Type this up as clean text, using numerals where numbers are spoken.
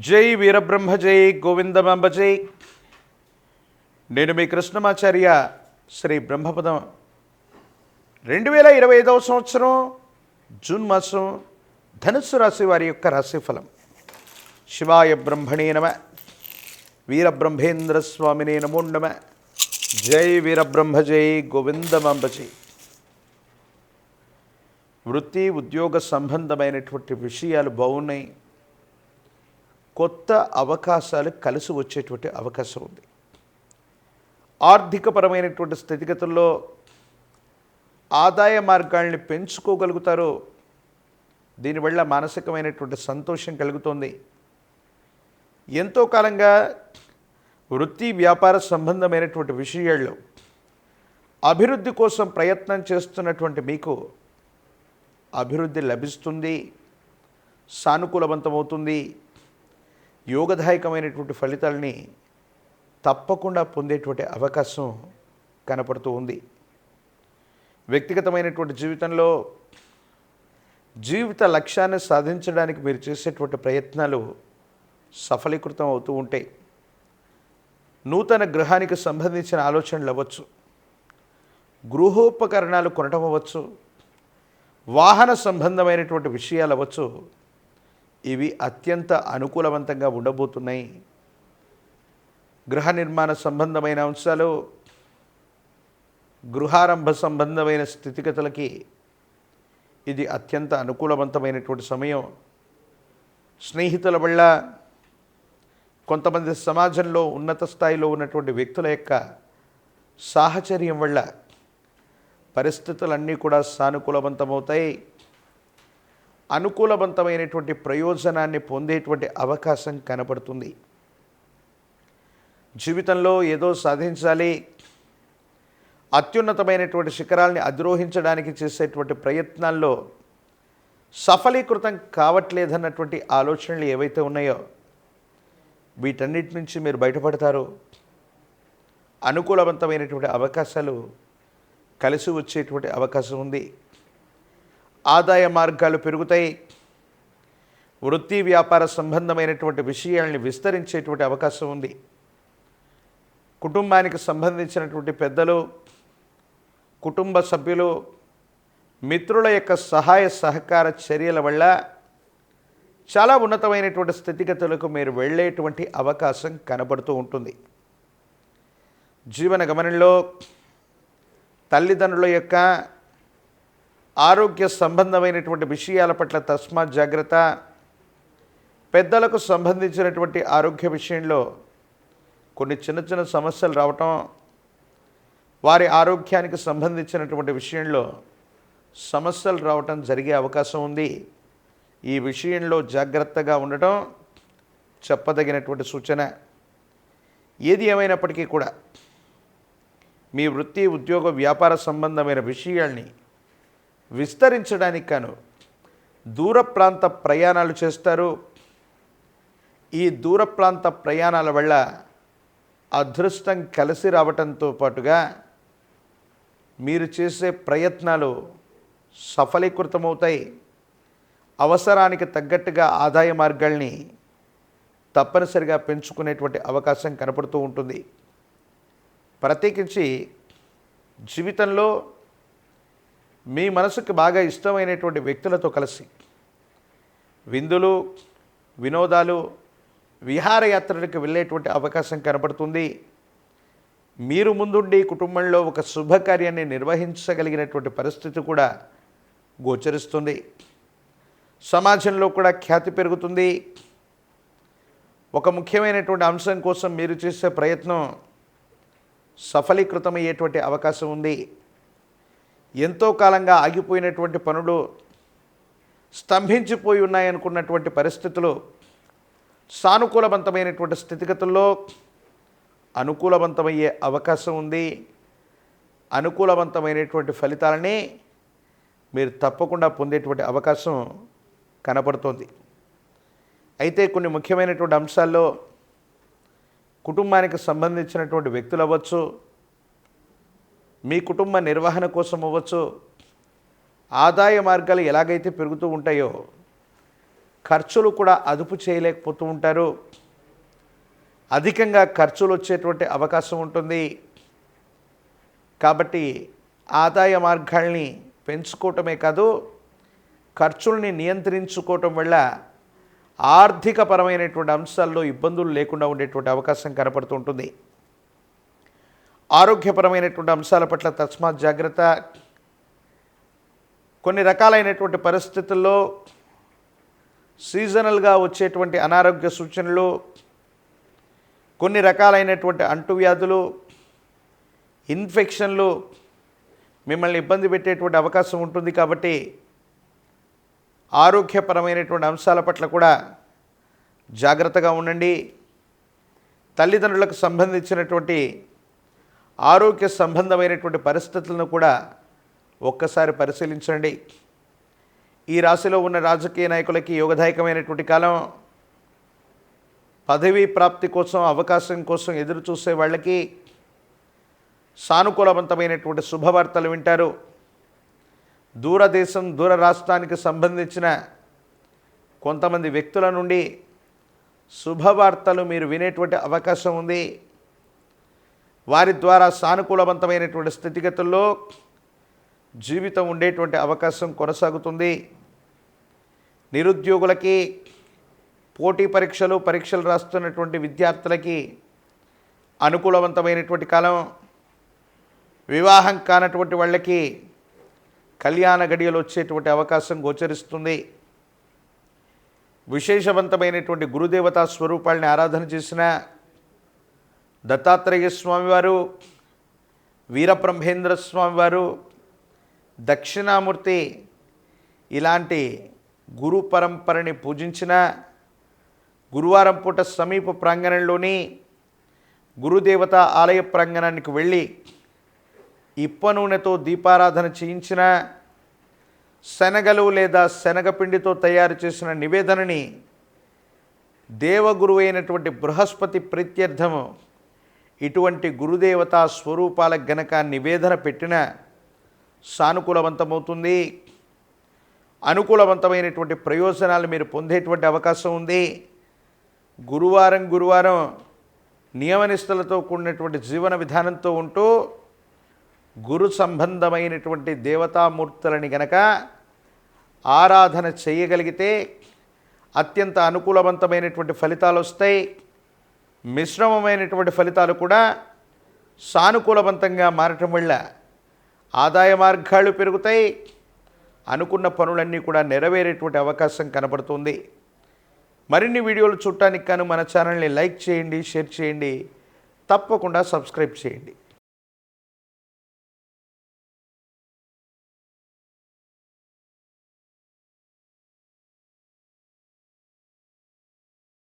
జై వీరబ్రహ్మ జై గోవిందమాంబ జై. నేను మీ కృష్ణమాచార్య. శ్రీ బ్రహ్మపదం 2025వ సంవత్సరం జూన్ మాసం ధనుస్సు రాశి వారి యొక్క రాశిఫలం. శివాయ బ్రహ్మణే నమ. వీరబ్రహ్మేంద్ర స్వామినే నమో నమ. జై వీరబ్రహ్మ జై గోవిందమాంబ జై. వృత్తి ఉద్యోగ సంబంధమైనటువంటి విషయాలు బాగున్నాయి. కొత్త అవకాశాలు కలిసి వచ్చేటువంటి అవకాశం ఉంది. ఆర్థికపరమైనటువంటి స్థితిగతుల్లో ఆదాయ మార్గాల్ని పెంచుకోగలుగుతారు. దీనివల్ల మానసికమైనటువంటి సంతోషం కలుగుతుంది. ఎంతో కాలంగా వృత్తి వ్యాపార సంబంధమైనటువంటి విషయాల్లో అభివృద్ధి కోసం ప్రయత్నం చేస్తున్నటువంటి మీకు అభివృద్ధి లభిస్తుంది, సానుకూలవంతమవుతుంది. యోగదాయకమైనటువంటి ఫలితాలని తప్పకుండా పొందేటువంటి అవకాశం కనపడుతూ ఉంది. వ్యక్తిగతమైనటువంటి జీవితంలో జీవిత లక్ష్యాన్ని సాధించడానికి మీరు చేసేటువంటి ప్రయత్నాలు సఫలీకృతం అవుతూ ఉంటాయి. నూతన గృహానికి సంబంధించిన ఆలోచనలు అవ్వచ్చు, గృహోపకరణాలు కొనటం అవ్వచ్చు, వాహన సంబంధమైనటువంటి విషయాలు అవ్వచ్చు. ఇవి అత్యంత అనుకూలవంతంగా ఉండబోతున్నాయి. గృహ నిర్మాణ సంబంధమైన అంశాలు, గృహారంభ సంబంధమైన స్థితిగతులకి ఇది అత్యంత అనుకూలవంతమైనటువంటి సమయం. స్నేహితుల వల్ల, కొంతమంది సమాజంలో ఉన్నత స్థాయిలో ఉన్నటువంటి వ్యక్తుల యొక్క సాహచర్యం వల్ల పరిస్థితులన్నీ కూడా సానుకూలవంతమవుతాయి. అనుకూలవంతమైనటువంటి ప్రయోజనాన్ని పొందేటువంటి అవకాశం కనపడుతుంది. జీవితంలో ఏదో సాధించాలి, అత్యున్నతమైనటువంటి శిఖరాల్ని అధిరోహించడానికి చేసేటువంటి ప్రయత్నాల్లో సఫలీకృతం కావట్లేదన్నటువంటి ఆలోచనలు ఏవైతే ఉన్నాయో వీటన్నిటి నుంచి మీరు బయటపడతారు. అనుకూలవంతమైనటువంటి అవకాశాలు కలిసి వచ్చేటువంటి అవకాశం ఉంది. ఆదాయ మార్గాలు పెరుగుతాయి. వృత్తి వ్యాపార సంబంధమైనటువంటి విషయాల్ని విస్తరించేటువంటి అవకాశం ఉంది. కుటుంబానికి సంబంధించినటువంటి పెద్దలు, కుటుంబ సభ్యులు, మిత్రుల యొక్క సహాయ సహకార చర్యల వల్ల చాలా ఉన్నతమైనటువంటి స్థితిగతులకు మీరు వెళ్ళేటువంటి అవకాశం కనబడుతూ ఉంటుంది. జీవన గమనంలో తల్లిదండ్రుల యొక్క ఆరోగ్య సంబంధమైనటువంటి విషయాల పట్ల తస్మాత్ జాగ్రత్త. పెద్దలకు సంబంధించినటువంటి ఆరోగ్య విషయంలో కొన్ని చిన్న చిన్న సమస్యలు రావటం, వారి ఆరోగ్యానికి సంబంధించినటువంటి విషయంలో సమస్యలు రావటం జరిగే అవకాశం ఉంది. ఈ విషయంలో జాగ్రత్తగా ఉండటం చెప్పదగినటువంటి సూచన. ఏది ఏమైనప్పటికీ కూడా మీ వృత్తి ఉద్యోగ వ్యాపార సంబంధమైన విషయాల్ని విస్తరించడానికి గాను దూర ప్రాంత ప్రయాణాలు చేస్తారు. ఈ దూర ప్రాంత ప్రయాణాల వల్ల అదృష్టం కలిసి రావటంతో పాటుగా మీరు చేసే ప్రయత్నాలు సఫలీకృతమవుతాయి. అవసరానికి తగ్గట్టుగా ఆదాయ మార్గాల్ని తప్పనిసరిగా పెంచుకునేటువంటి అవకాశం కనపడుతూ ఉంటుంది. ప్రత్యేకించి జీవితంలో మీ మనసుకు బాగా ఇష్టమైనటువంటి వ్యక్తులతో కలిసి విందులు, వినోదాలు, విహారయాత్రలకు వెళ్ళేటువంటి అవకాశం కనపడుతుంది. మీరు ముందుండి కుటుంబంలో ఒక శుభకార్యాన్ని నిర్వహించగలిగినటువంటి పరిస్థితి కూడా గోచరిస్తుంది. సమాజంలో కూడా ఖ్యాతి పెరుగుతుంది. ఒక ముఖ్యమైనటువంటి అంశం కోసం మీరు చేసే ప్రయత్నం సఫలీకృతమయ్యేటువంటి అవకాశం ఉంది. ఎంతో కాలంగా ఆగిపోయినటువంటి పనులు, స్తంభించిపోయి ఉన్నాయనుకున్నటువంటి పరిస్థితులు సానుకూలవంతమైనటువంటి స్థితిగతుల్లో అనుకూలవంతమయ్యే అవకాశం ఉంది. అనుకూలవంతమైనటువంటి ఫలితాలని మీరు తప్పకుండా పొందేటువంటి అవకాశం కనపడుతోంది. అయితే కొన్ని ముఖ్యమైనటువంటి అంశాల్లో కుటుంబానికి సంబంధించినటువంటి వ్యక్తులు అవ్వచ్చు, మీ కుటుంబ నిర్వహణ కోసం అవ్వచ్చు, ఆదాయ మార్గాలు ఎలాగైతే పెరుగుతూ ఉంటాయో ఖర్చులు కూడా అదుపు చేయలేకపోతూ ఉంటారు. అధికంగా ఖర్చులు వచ్చేటువంటి అవకాశం ఉంటుంది. కాబట్టి ఆదాయ మార్గాల్ని పెంచుకోవటమే కాదు, ఖర్చుల్ని నియంత్రించుకోవటం వల్ల ఆర్థికపరమైనటువంటి అంశాల్లో ఇబ్బందులు లేకుండా ఉండేటువంటి అవకాశం కనపడుతూ ఉంటుంది. ఆరోగ్యపరమైనటువంటి అంశాల పట్ల తస్మాత్ జాగ్రత్త. కొన్ని రకాలైనటువంటి పరిస్థితుల్లో సీజనల్గా వచ్చేటువంటి అనారోగ్య సూచనలు, కొన్ని రకాలైనటువంటి అంటువ్యాధులు, ఇన్ఫెక్షన్లు మిమ్మల్ని ఇబ్బంది పెట్టేటువంటి అవకాశం ఉంటుంది. కాబట్టి ఆరోగ్యపరమైనటువంటి అంశాల పట్ల కూడా జాగ్రత్తగా ఉండండి. తల్లిదండ్రులకు సంబంధించినటువంటి ఆరోగ్య సంబంధమైనటువంటి పరిస్థితులను కూడా ఒక్కసారి పరిశీలించండి. ఈ రాశిలో ఉన్న రాజకీయ నాయకులకి యోగదాయకమైనటువంటి కాలం. పదవీ ప్రాప్తి కోసం, అవకాశం కోసం ఎదురు చూసే వాళ్ళకి సానుకూలవంతమైనటువంటి శుభవార్తలు వింటారు. దూరదేశం, దూర రాష్ట్రానికి సంబంధించిన కొంతమంది వ్యక్తుల నుండి శుభవార్తలు మీరు వినేటువంటి అవకాశం ఉంది. వారి ద్వారా సానుకూలవంతమైనటువంటి స్థితిగతుల్లో జీవితం ఉండేటువంటి అవకాశం కొనసాగుతుంది. నిరుద్యోగులకి, పోటీ పరీక్షలు రాస్తున్నటువంటి విద్యార్థులకి అనుకూలవంతమైనటువంటి కాలం. వివాహం కానటువంటి వాళ్ళకి కళ్యాణ గడియలు వచ్చేటువంటి అవకాశం గోచరిస్తుంది. విశేషవంతమైనటువంటి గురుదేవతా స్వరూపాలని ఆరాధన చేసిన దత్తాత్రేయ స్వామివారు, వీరబ్రహ్మేంద్ర స్వామివారు, దక్షిణామూర్తి ఇలాంటి గురు పరంపరని పూజించిన గురువారం పూట సమీప ప్రాంగణంలోని గురుదేవత ఆలయ ప్రాంగణానికి వెళ్ళి ఇప్ప నూనెతో దీపారాధన చేయించిన, శనగలు లేదా శనగపిండితో తయారు చేసిన నివేదనని దేవగురువు అయినటువంటి బృహస్పతి ప్రీత్యర్థము ఇటువంటి గురుదేవతా స్వరూపాలకు గనక నివేదన పెట్టిన సానుకూలవంతమవుతుంది. అనుకూలవంతమైనటువంటి ప్రయోజనాలు మీరు పొందేటువంటి అవకాశం ఉంది. గురువారం నియమనిష్టలతో కూడినటువంటి జీవన విధానంతో ఉంటూ గురు సంబంధమైనటువంటి దేవతామూర్తులని గనక ఆరాధన చేయగలిగితే అత్యంత అనుకూలవంతమైనటువంటి ఫలితాలు వస్తాయి. మిశ్రమమైనటువంటి ఫలితాలు కూడా సానుకూలవంతంగా మారటం వల్ల ఆదాయ మార్గాలు పెరుగుతాయి. అనుకున్న పనులన్నీ కూడా నెరవేరేటువంటి అవకాశం కనబడుతుంది. మరిన్ని వీడియోలు చూడటానికి గాను మన ఛానల్ని లైక్ చేయండి, షేర్ చేయండి, తప్పకుండా సబ్స్క్రైబ్ చేయండి.